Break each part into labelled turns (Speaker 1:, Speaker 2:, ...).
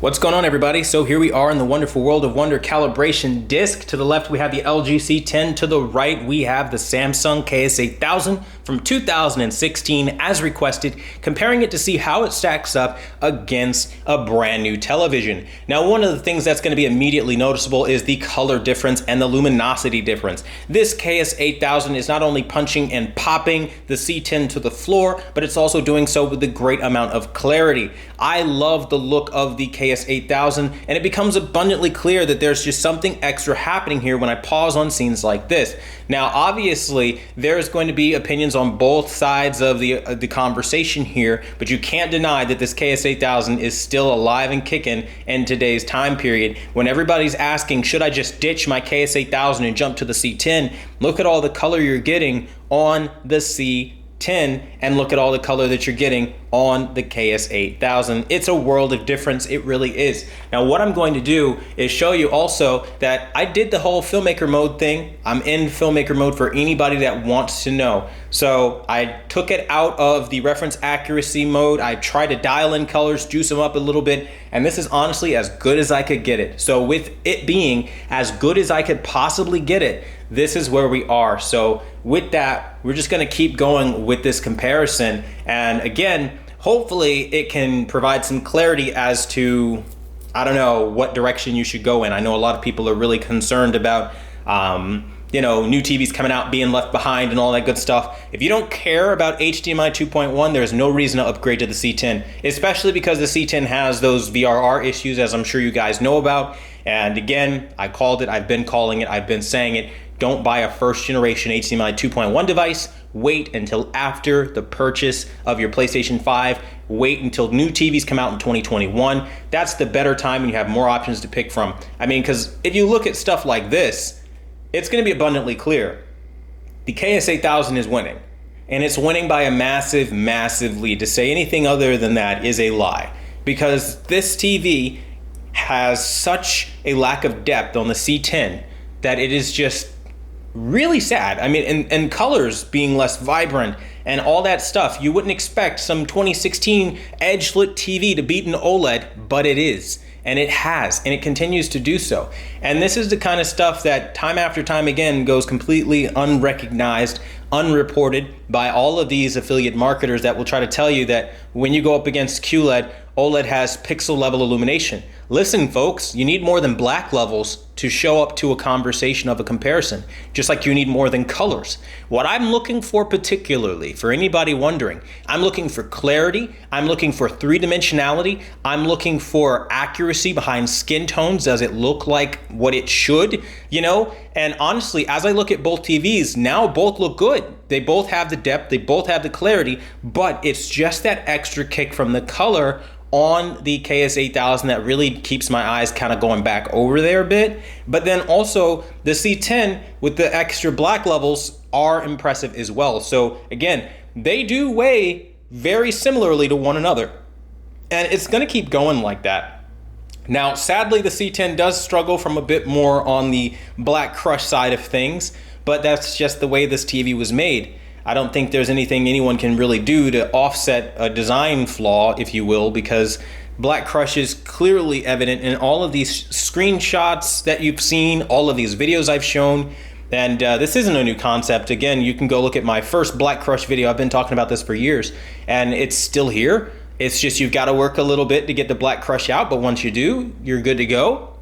Speaker 1: What's going on, everybody? So here we are in the wonderful world of wonder calibration disc. To the left, we have the LG C10. To the right, we have the Samsung KS8000 from 2016 as requested, comparing it to see how it stacks up against a brand new television. Now, one of the things that's going to be immediately noticeable is the color difference and the luminosity difference. This KS8000 is not only punching and popping the C10 to the floor, but it's also doing so with a great amount of clarity. I love the look of the KS8000, and it becomes abundantly clear that there's just something extra happening here when I pause on scenes like this. Now, obviously, there's going to be opinions on both sides of the conversation here, but you can't deny that this KS8000 is still alive and kicking in today's time period. When everybody's asking, should I just ditch my KS8000 and jump to the C10? Look at all the color you're getting on the C10, and look at all the color that you're getting on the KS8000. It's a world of difference. It really is. Now, what I'm going to do is show you also that I did the whole filmmaker mode thing. I'm in filmmaker mode for anybody that wants to know. So I took it out of the reference accuracy mode. I tried to dial in colors, juice them up a little bit, and this is honestly as good as I could get it. So with it being as good as I could possibly get it, this is where we are. So with that, we're just gonna keep going with this comparison. And again, hopefully it can provide some clarity as to, I don't know, what direction you should go in. I know a lot of people are really concerned about, new TVs coming out, being left behind and all that good stuff. If you don't care about HDMI 2.1, there's no reason to upgrade to the C10, especially because the C10 has those VRR issues, as I'm sure you guys know about. And again, I called it, I've been calling it, I've been saying it. Don't buy a first generation HDMI 2.1 device. Wait until after the purchase of your PlayStation 5. Wait until new TVs come out in 2021. That's the better time when you have more options to pick from. I mean, because if you look at stuff like this, it's going to be abundantly clear. The KS8000 is winning, and it's winning by a massive, massive lead. To say anything other than that is a lie, because this TV has such a lack of depth on the C10 that it is just really sad. I mean, and colors being less vibrant and all that stuff. You wouldn't expect some 2016 edge-lit TV to beat an OLED, but it is. And it has, and it continues to do so. And this is the kind of stuff that time after time again goes completely unrecognized, unreported by all of these affiliate marketers that will try to tell you that when you go up against QLED, OLED has pixel level illumination. Listen, folks, you need more than black levels to show up to a conversation of a comparison, just like you need more than colors. What I'm looking for particularly, for anybody wondering, I'm looking for clarity, I'm looking for three-dimensionality, I'm looking for accuracy behind skin tones. Does it look like what it should, And honestly, as I look at both TVs, now both look good. They both have the depth, they both have the clarity, but it's just that extra kick from the color on the KS8000 that really keeps my eyes kind of going back over there a bit. But then also the C10 with the extra black levels are impressive as well. So again, they do weigh very similarly to one another, and it's going to keep going like that. Now, sadly, the C10 does struggle from a bit more on the black crush side of things, but that's just the way this TV was made. I don't think there's anything anyone can really do to offset a design flaw, if you will, because black crush is clearly evident in all of these screenshots that you've seen, all of these videos I've shown. And this isn't a new concept. Again, you can go look at my first black crush video. I've been talking about this for years, and it's still here. It's just you've got to work a little bit to get the black crush out, but once you do, you're good to go.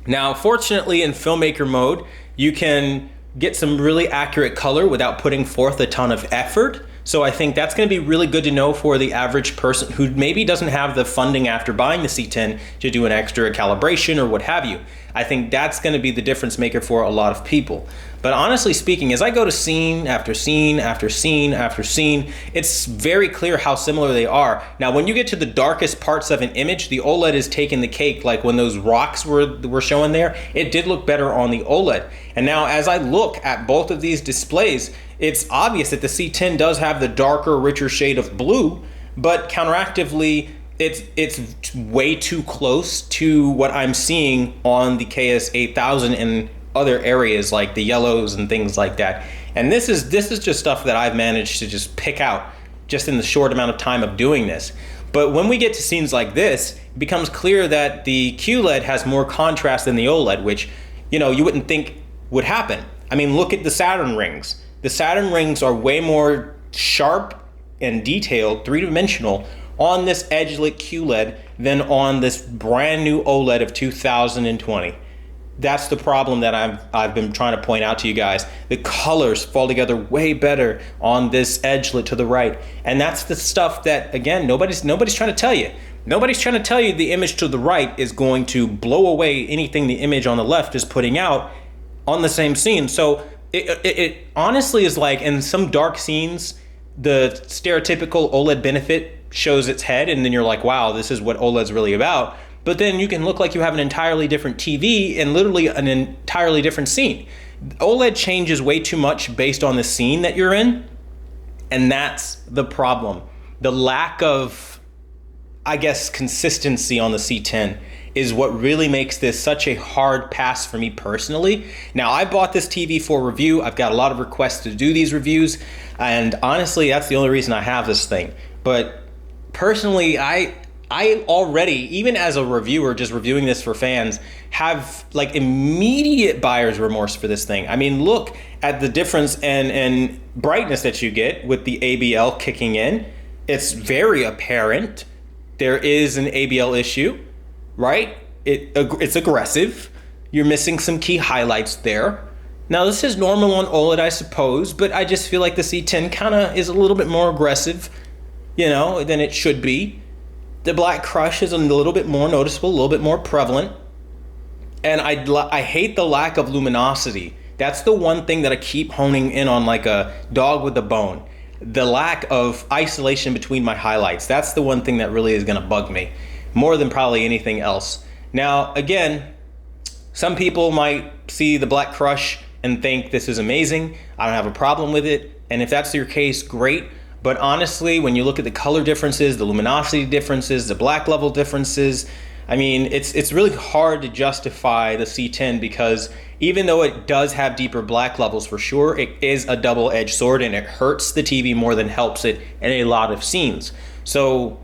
Speaker 1: Now, fortunately, in filmmaker mode, you can get some really accurate color without putting forth a ton of effort. So I think that's going to be really good to know for the average person who maybe doesn't have the funding after buying the C10 to do an extra calibration or what have you. I think that's going to be the difference maker for a lot of people. But honestly speaking, as I go to scene after scene after scene after scene, it's very clear how similar they are. Now, when you get to the darkest parts of an image, the OLED is taking the cake. Like when those rocks were showing there, it did look better on the OLED. And now as I look at both of these displays, it's obvious that the C10 does have the darker, richer shade of blue, but counteractively, it's way too close to what I'm seeing on the KS8000 in other areas like the yellows and things like that. And this is just stuff that I've managed to just pick out just in the short amount of time of doing this. But when we get to scenes like this, it becomes clear that the QLED has more contrast than the OLED, which, you know, you wouldn't think would happen. I mean, look at the Saturn rings. The Saturn rings are way more sharp and detailed, three-dimensional, on this edge-lit QLED than on this brand new OLED of 2020. That's the problem that I've been trying to point out to you guys. The colors fall together way better on this edge-lit to the right. And that's the stuff that, again, nobody's trying to tell you. Nobody's trying to tell you the image to the right is going to blow away anything the image on the left is putting out on the same scene. So it honestly is like, in some dark scenes, the stereotypical OLED benefit shows its head, and then you're like, wow, this is what OLED's really about. But then you can look like you have an entirely different TV and literally an entirely different scene. OLED changes way too much based on the scene that you're in, and that's the problem. The lack of, I guess, consistency on the C10 is what really makes this such a hard pass for me personally. Now, I bought this TV for review. I've got a lot of requests to do these reviews, and honestly, that's the only reason I have this thing. But personally, I already, even as a reviewer, just reviewing this for fans, have like immediate buyer's remorse for this thing. I mean, look at the difference in brightness that you get with the ABL kicking in. It's very apparent. There is an ABL issue, right? It's aggressive. You're missing some key highlights there. Now, this is normal on OLED, I suppose, but I just feel like the C10 kind of is a little bit more aggressive, you know, than it should be. The black crush is a little bit more noticeable, a little bit more prevalent. And I hate the lack of luminosity. That's the one thing that I keep honing in on like a dog with a bone. The lack of isolation between my highlights. That's the one thing that really is gonna bug me, more than probably anything else. Now, again, some people might see the black crush and think this is amazing. I don't have a problem with it. And if that's your case, great. But honestly, when you look at the color differences, the luminosity differences, the black level differences, I mean, it's really hard to justify the C10 because even though it does have deeper black levels for sure, it is a double-edged sword and it hurts the TV more than helps it in a lot of scenes. So,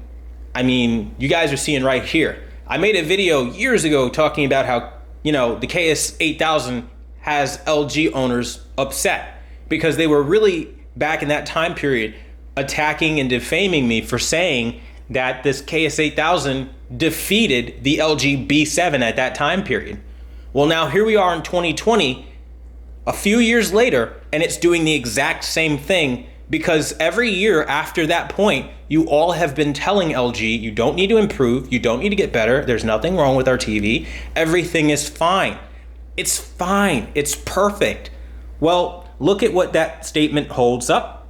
Speaker 1: I mean, you guys are seeing right here. I made a video years ago talking about how, you know, the KS8000 has LG owners upset because they were really, back in that time period, attacking and defaming me for saying that this KS8000 defeated the LG B7 at that time period. Well, now here we are in 2020, a few years later, and it's doing the exact same thing because every year after that point, you all have been telling LG, you don't need to improve, you don't need to get better, there's nothing wrong with our TV, everything is fine. It's fine, it's perfect. Well, look at what that statement holds up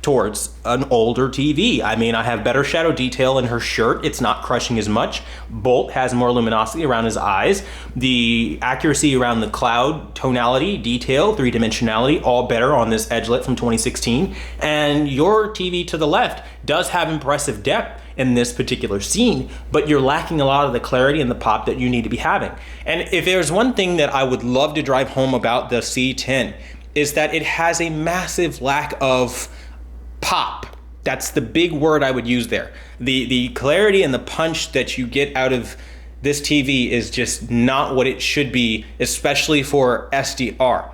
Speaker 1: towards an older TV. I mean, I have better shadow detail in her shirt. It's not crushing as much. Bolt has more luminosity around his eyes. The accuracy around the cloud, tonality, detail, three-dimensionality, all better on this edge-lit from 2016. And your TV to the left does have impressive depth in this particular scene, but you're lacking a lot of the clarity and the pop that you need to be having. And if there's one thing that I would love to drive home about the C10 is that it has a massive lack of pop. That's the big word I would use there. The clarity and the punch that you get out of this TV is just not what it should be, especially for SDR.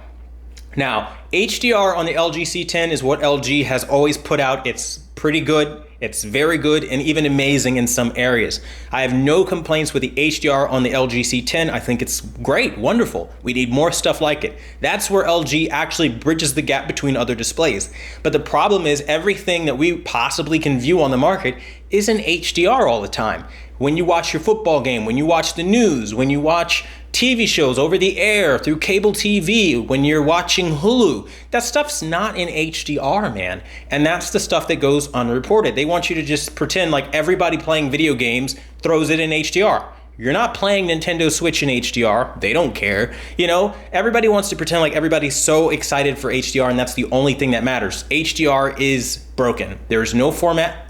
Speaker 1: Now, HDR on the LG C10 is what LG has always put out. It's pretty good. It's very good and even amazing in some areas. I have no complaints with the HDR on the LG C10. I think it's great, wonderful. We need more stuff like it. That's where LG actually bridges the gap between other displays. But the problem is everything that we possibly can view on the market is in HDR all the time. When you watch your football game, when you watch the news, when you watch TV shows over the air, through cable TV, when you're watching Hulu, that stuff's not in HDR, man. And that's the stuff that goes unreported. They want you to just pretend like everybody playing video games throws it in HDR. You're not playing Nintendo Switch in HDR. They don't care. You know, everybody wants to pretend like everybody's so excited for HDR and that's the only thing that matters. HDR is broken. There's no format.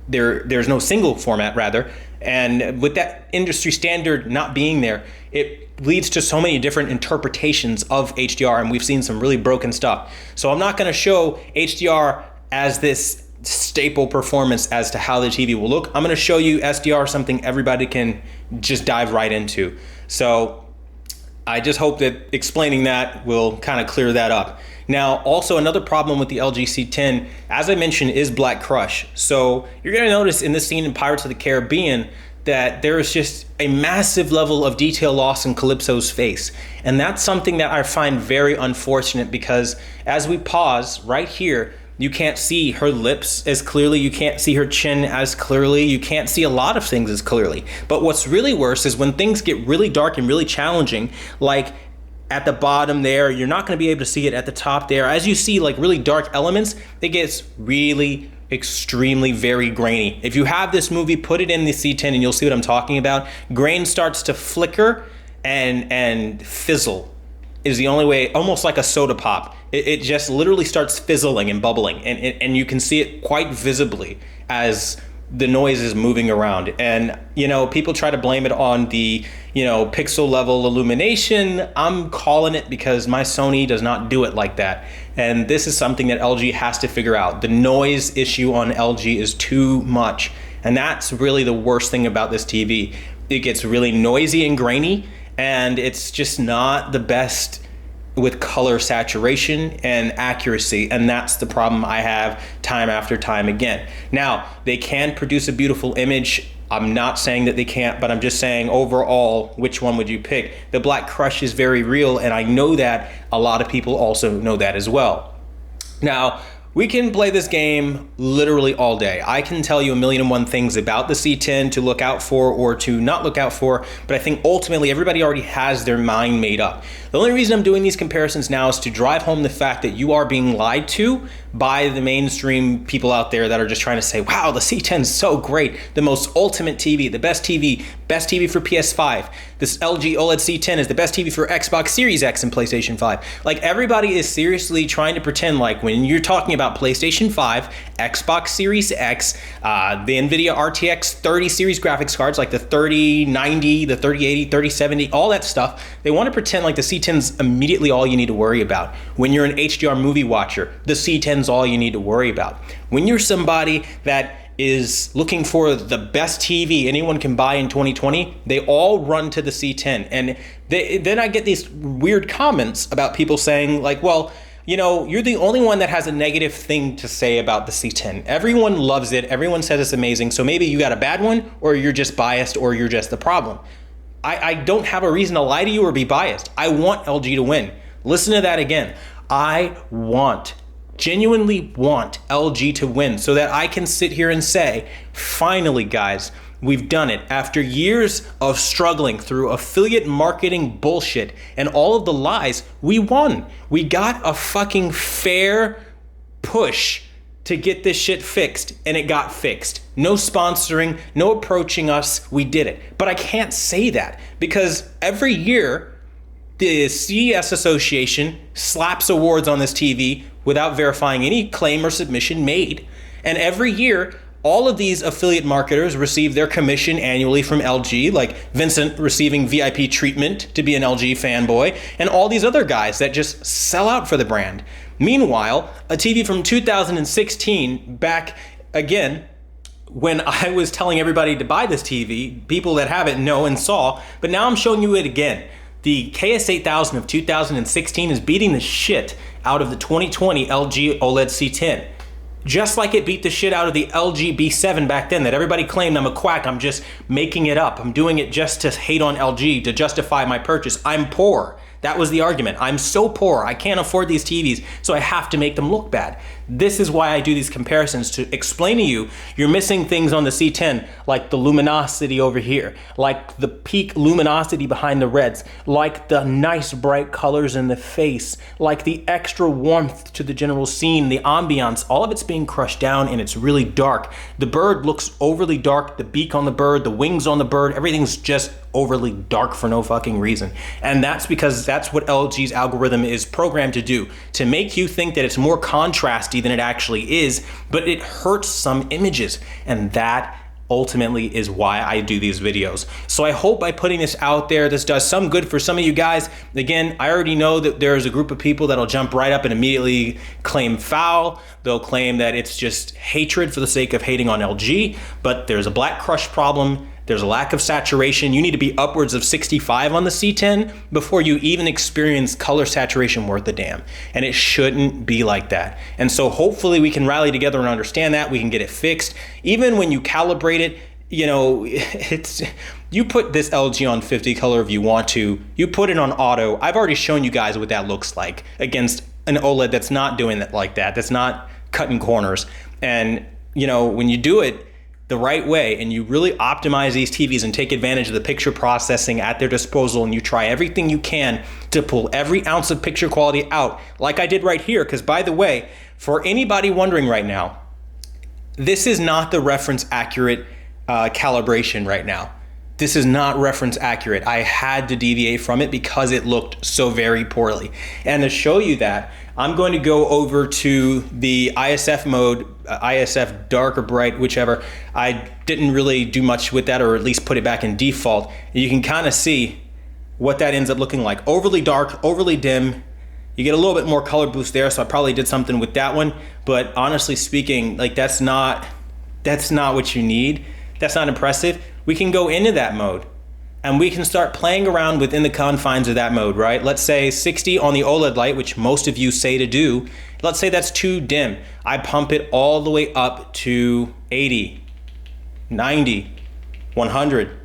Speaker 1: There's no single format, rather. And with that industry standard not being there, it leads to so many different interpretations of HDR, and we've seen some really broken stuff. So I'm not going to show HDR as this staple performance as to how the TV will look. I'm going to show you SDR, something everybody can just dive right into. So I just hope that explaining that will kind of clear that up. Now, also another problem with the LG C10, as I mentioned, is black crush. So you're going to notice in this scene in Pirates of the Caribbean that there is just a massive level of detail loss in Calypso's face. And that's something that I find very unfortunate, because as we pause right here, you can't see her lips as clearly, you can't see her chin as clearly, you can't see a lot of things as clearly. But what's really worse is when things get really dark and really challenging, like at the bottom there, you're not gonna be able to see it at the top there. As you see like really dark elements, it gets really extremely very grainy. If you have this movie, put it in the C10 and you'll see what I'm talking about. Grain starts to flicker and fizzle is the only way, almost like a soda pop. It just literally starts fizzling and bubbling, and you can see it quite visibly as the noise is moving around. And you know, people try to blame it on the, you know, pixel level illumination. I'm calling it because my Sony does not do it like that. And this is something that LG has to figure out. The noise issue on LG is too much. And that's really the worst thing about this TV. It gets really noisy and grainy, and it's just not the best with color saturation and accuracy, and that's the problem I have time after time again. Now, they can produce a beautiful image. I'm not saying that they can't, but I'm just saying overall, which one would you pick? The black crush is very real, and I know that a lot of people also know that as well. Now, we can play this game literally all day. I can tell you a million and one things about the C10 to look out for or to not look out for, but I think ultimately everybody already has their mind made up. The only reason I'm doing these comparisons now is to drive home the fact that you are being lied to by the mainstream people out there that are just trying to say, wow, the C10 is so great, the most ultimate TV, the best TV for PS5. This LG OLED C10 is the best TV for Xbox Series X and PlayStation 5. Like, everybody is seriously trying to pretend like when you're talking about PlayStation 5, Xbox Series X, the NVIDIA RTX 30 series graphics cards, like the 3090, the 3080, 3070, all that stuff, they want to pretend like the C10's immediately all you need to worry about. When you're an HDR movie watcher, the C10's all you need to worry about. When you're somebody that is looking for the best TV anyone can buy in 2020, they all run to the C10. And then I get these weird comments about people saying like, well, you know, you're the only one that has a negative thing to say about the C10. Everyone loves it. Everyone says it's amazing. So maybe you got a bad one, or you're just biased, or you're just the problem. I don't have a reason to lie to you or be biased. I want LG to win. Listen to that again. I genuinely want LG to win so that I can sit here and say, finally, guys, we've done it. After years of struggling through affiliate marketing bullshit and all of the lies, we won. We got a fucking fair push to get this shit fixed, and it got fixed. No sponsoring, no approaching us, we did it. But I can't say that because every year the CES Association slaps awards on this TV without verifying any claim or submission made. And every year, all of these affiliate marketers receive their commission annually from LG, like Vincent receiving VIP treatment to be an LG fanboy, and all these other guys that just sell out for the brand. Meanwhile, a TV from 2016, back again, when I was telling everybody to buy this TV, people that have it know and saw, but now I'm showing you it again. The KS8000 of 2016 is beating the shit out of the 2020 LG OLED C10. Just like it beat the shit out of the LG B7 back then that everybody claimed I'm a quack, I'm just making it up. I'm doing it just to hate on LG, to justify my purchase. I'm poor. That was the argument. I'm so poor, I can't afford these TVs, so I have to make them look bad. This is why I do these comparisons, to explain to you, you're missing things on the C10, like the luminosity over here, like the peak luminosity behind the reds, like the nice bright colors in the face, like the extra warmth to the general scene, the ambiance, all of it's being crushed down and it's really dark. The bird looks overly dark, the beak on the bird, the wings on the bird, everything's just overly dark for no fucking reason. And that's because that's what LG's algorithm is programmed to do, to make you think that it's more contrasty than it actually is, but it hurts some images. And that ultimately is why I do these videos. So I hope by putting this out there, this does some good for some of you guys. Again, I already know that there's a group of people that'll jump right up and immediately claim foul. They'll claim that it's just hatred for the sake of hating on LG, but there's a black crush problem. There's a lack of saturation. You need to be upwards of 65 on the C10 before you even experience color saturation worth a damn. And it shouldn't be like that. And so hopefully we can rally together and understand that. We can get it fixed. Even when you calibrate it, you know, you put this LG on 50 color if you want to. You put it on auto. I've already shown you guys what that looks like against an OLED that's not doing that like that. That's not cutting corners. And, you know, when you do it the right way and you really optimize these TVs and take advantage of the picture processing at their disposal, and you try everything you can to pull every ounce of picture quality out, like I did right here. Because by the way, for anybody wondering right now, this is not the reference accurate calibration right now. This is not reference accurate. I had to deviate from it because it looked so very poorly. And to show you that, I'm going to go over to the ISF mode, ISF dark or bright, whichever. I didn't really do much with that, or at least put it back in default. You can kind of see what that ends up looking like. Overly dark, overly dim. You get a little bit more color boost there, so I probably did something with that one. But honestly speaking, like that's not what you need. That's not impressive. We can go into that mode and we can start playing around within the confines of that mode, right? Let's say 60 on the OLED light, which most of you say to do. Let's say that's too dim. I pump it all the way up to 80, 90, 100.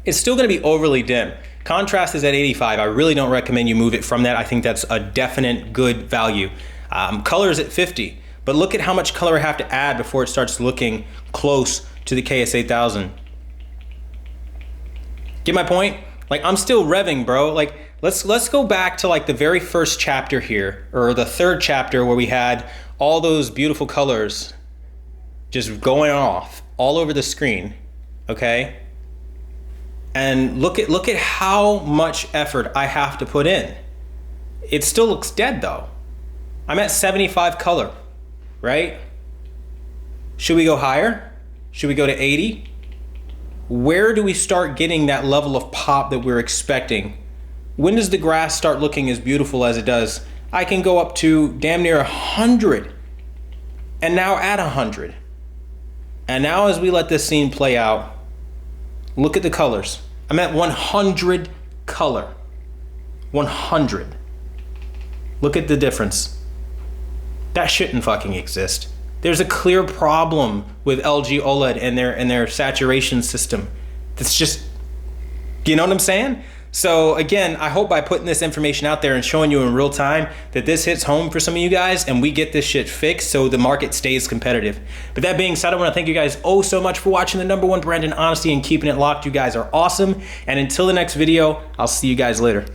Speaker 1: It's still gonna be overly dim. Contrast is at 85. I really don't recommend you move it from that. I think that's a definite good value. Color is at 50, but look at how much color I have to add before it starts looking close to the KS8000. Get my point? Like, I'm still revving, bro. Like, let's go back to like the very first chapter here, or the third chapter, where we had all those beautiful colors just going off all over the screen, okay? And look at how much effort I have to put in. It still looks dead though. I'm at 75 color, right? Should we go higher? Should we go to 80? Where do we start getting that level of pop that we're expecting? When does the grass start looking as beautiful as it does? I can go up to damn near 100, and now at 100. And now as we let this scene play out, look at the colors. I'm at 100 color. 100. Look at the difference. That shouldn't fucking exist. There's a clear problem with LG OLED and their saturation system. That's just, you know what I'm saying? So again, I hope by putting this information out there and showing you in real time that this hits home for some of you guys and we get this shit fixed so the market stays competitive. But that being said, I want to thank you guys oh so much for watching the #1 brand in honesty and keeping it locked. You guys are awesome. And until the next video, I'll see you guys later.